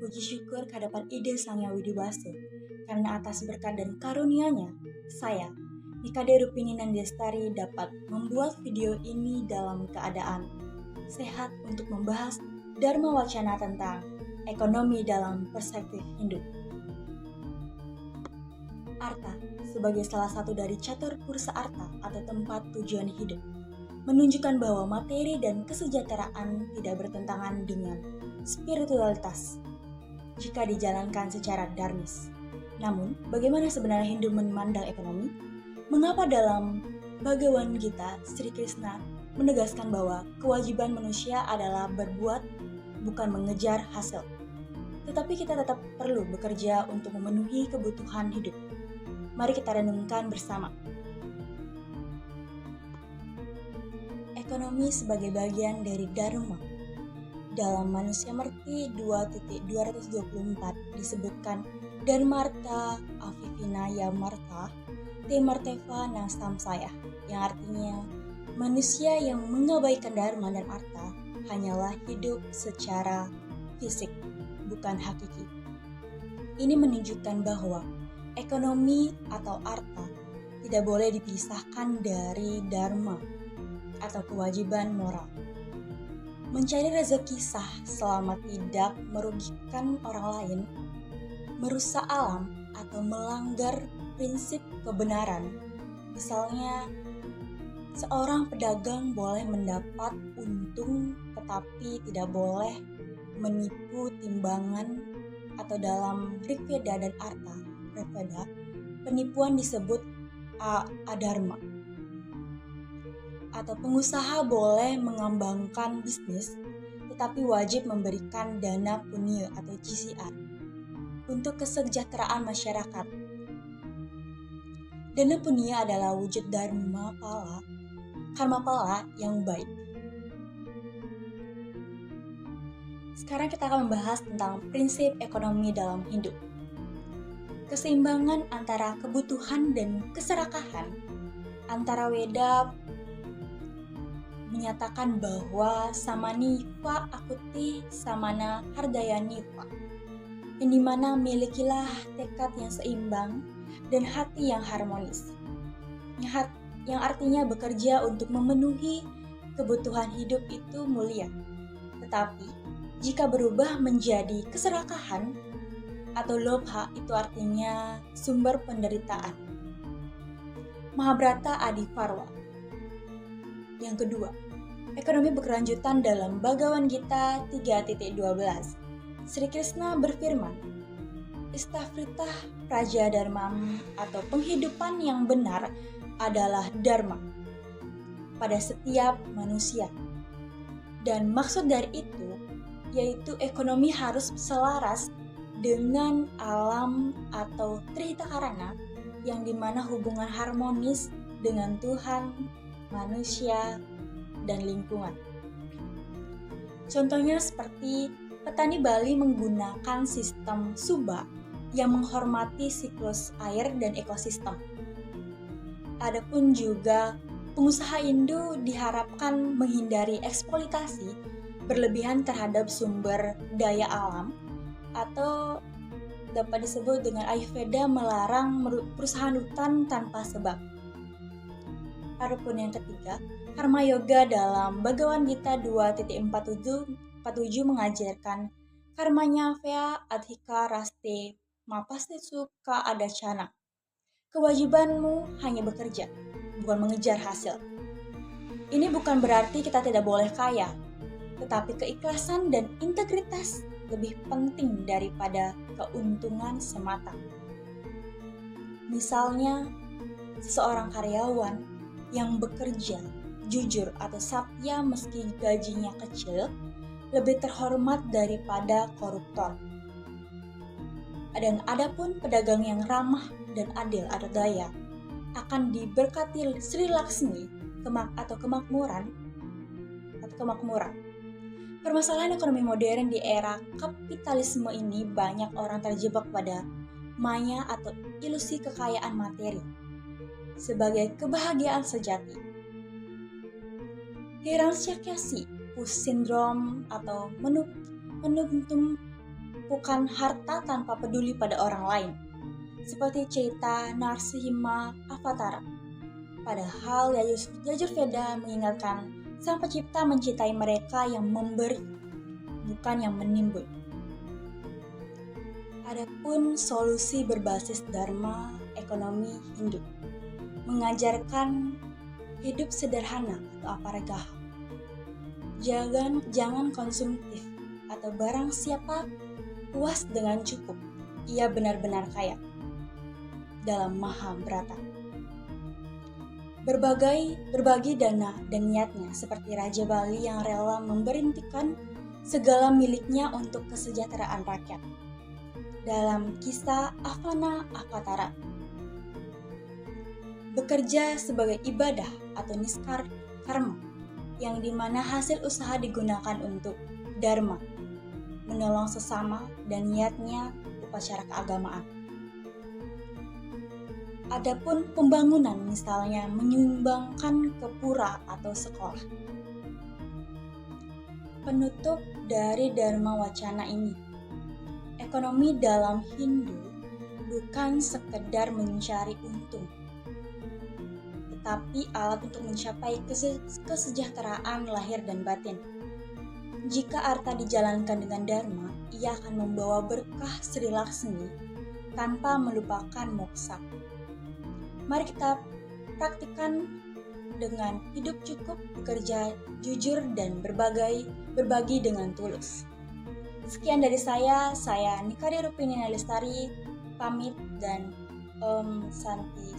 puji syukur kehadapan ide Sang Yang Widi Wastu, karena atas berkat dan karunia-Nya, saya, Nikade Rupini Nandestari dapat membuat video ini dalam keadaan sehat untuk membahas Dharma Wacana tentang ekonomi dalam perspektif Hindu. Artha sebagai salah satu dari catur pursa artha atau tempat tujuan hidup, menunjukkan bahwa materi dan kesejahteraan tidak bertentangan dengan spiritualitas jika dijalankan secara dharmis. Namun, bagaimana sebenarnya Hindu memandang ekonomi? Mengapa dalam Bhagavad Gita, Sri Krishna menegaskan bahwa kewajiban manusia adalah berbuat, bukan mengejar hasil. Tetapi kita tetap perlu bekerja untuk memenuhi kebutuhan hidup. Mari kita renungkan bersama. Ekonomi sebagai bagian dari Dharma. Dalam Manusia Merti 2.224 disebutkan Dharmartha Avivinaya Martha Te Marteva Nasamsaya, yang artinya manusia yang mengabaikan Dharma dan Artha hanyalah hidup secara fisik, bukan hakiki. Ini menunjukkan bahwa ekonomi atau Artha tidak boleh dipisahkan dari Dharma atau kewajiban moral. Mencari rezeki sah selama tidak merugikan orang lain, merusak alam atau melanggar prinsip kebenaran. Misalnya, seorang pedagang boleh mendapat untung tetapi tidak boleh menipu timbangan, atau dalam Rigveda dan Artha Rigveda, penipuan disebut adharma. Atau pengusaha boleh mengembangkan bisnis tetapi wajib memberikan dana punya atau GCR untuk kesejahteraan masyarakat. Dana punya adalah wujud dharma pala, karma pala yang baik. Sekarang kita akan membahas tentang prinsip ekonomi dalam Hindu. Keseimbangan antara kebutuhan dan keserakahan. Antara Weda menyatakan bahwa samaniva akuti samana hardayaniva, yang dimana milikilah tekad yang seimbang dan hati yang harmonis, yang artinya bekerja untuk memenuhi kebutuhan hidup itu mulia. Tetapi jika berubah menjadi keserakahan atau lobha, itu artinya sumber penderitaan. Mahabharata Adiparwa. Yang kedua, ekonomi berkelanjutan dalam Bhagavad Gita 3.12. Sri Krishna berfirman, Istafritah Praja Dharmam atau penghidupan yang benar adalah dharma pada setiap manusia. Dan maksud dari itu, yaitu ekonomi harus selaras dengan alam atau trihita karana, yang dimana hubungan harmonis dengan Tuhan, manusia, dan lingkungan. Contohnya seperti petani Bali menggunakan sistem Subha yang menghormati siklus air dan ekosistem. Adapun juga pengusaha Hindu diharapkan menghindari eksploitasi berlebihan terhadap sumber daya alam, atau dapat disebut dengan Ayurveda melarang perusahaan hutan tanpa sebab. Adapun yang ketiga, Karma Yoga dalam Bhagavad Gita 2.47 mengajarkan karmanya vea adhika raste mapastesu ka adacana. Kewajibanmu hanya bekerja, bukan mengejar hasil. Ini bukan berarti kita tidak boleh kaya, tetapi keikhlasan dan integritas lebih penting daripada keuntungan semata. Misalnya, seseorang karyawan yang bekerja jujur atau satya meski gajinya kecil lebih terhormat daripada koruptor. Dan adapun pedagang yang ramah dan adil atau daya akan diberkati Sri Laksmi atau kemakmuran. Permasalahan ekonomi modern di era kapitalisme ini, banyak orang terjebak pada maya atau ilusi kekayaan materi sebagai kebahagiaan sejati. Hiranyakashipu syndrome atau menuntum menumpukan harta tanpa peduli pada orang lain, seperti cerita Narasimha Avatara. Padahal Yajurveda mengingatkan Sang Pencipta mencintai mereka yang memberi, bukan yang menimbun. Adapun solusi berbasis Dharma ekonomi Hindu mengajarkan hidup sederhana atau aparagaha. Jangan konsumtif atau barang siapa puas dengan cukup, ia benar-benar kaya. Dalam Mahabharata. Berbagi dana dan niatnya seperti Raja Bali yang rela memberhentikan segala miliknya untuk kesejahteraan rakyat. Dalam kisah Avana Avatara. Bekerja sebagai ibadah atau niskar karma, yang dimana hasil usaha digunakan untuk dharma, menolong sesama, dan niatnya upacara keagamaan. Adapun pembangunan misalnya menyumbangkan ke pura atau sekolah. Penutup dari Dharma Wacana ini, ekonomi dalam Hindu bukan sekedar mencari untung, tetapi alat untuk mencapai kesejahteraan lahir dan batin. Jika arta dijalankan dengan dharma, ia akan membawa berkah Sri Laksmi tanpa melupakan moksa. Mari kita praktikkan dengan hidup cukup, bekerja jujur, dan berbagi dengan tulus. Sekian dari saya Nikari Rupini Nalestari, pamit dan Om Santi.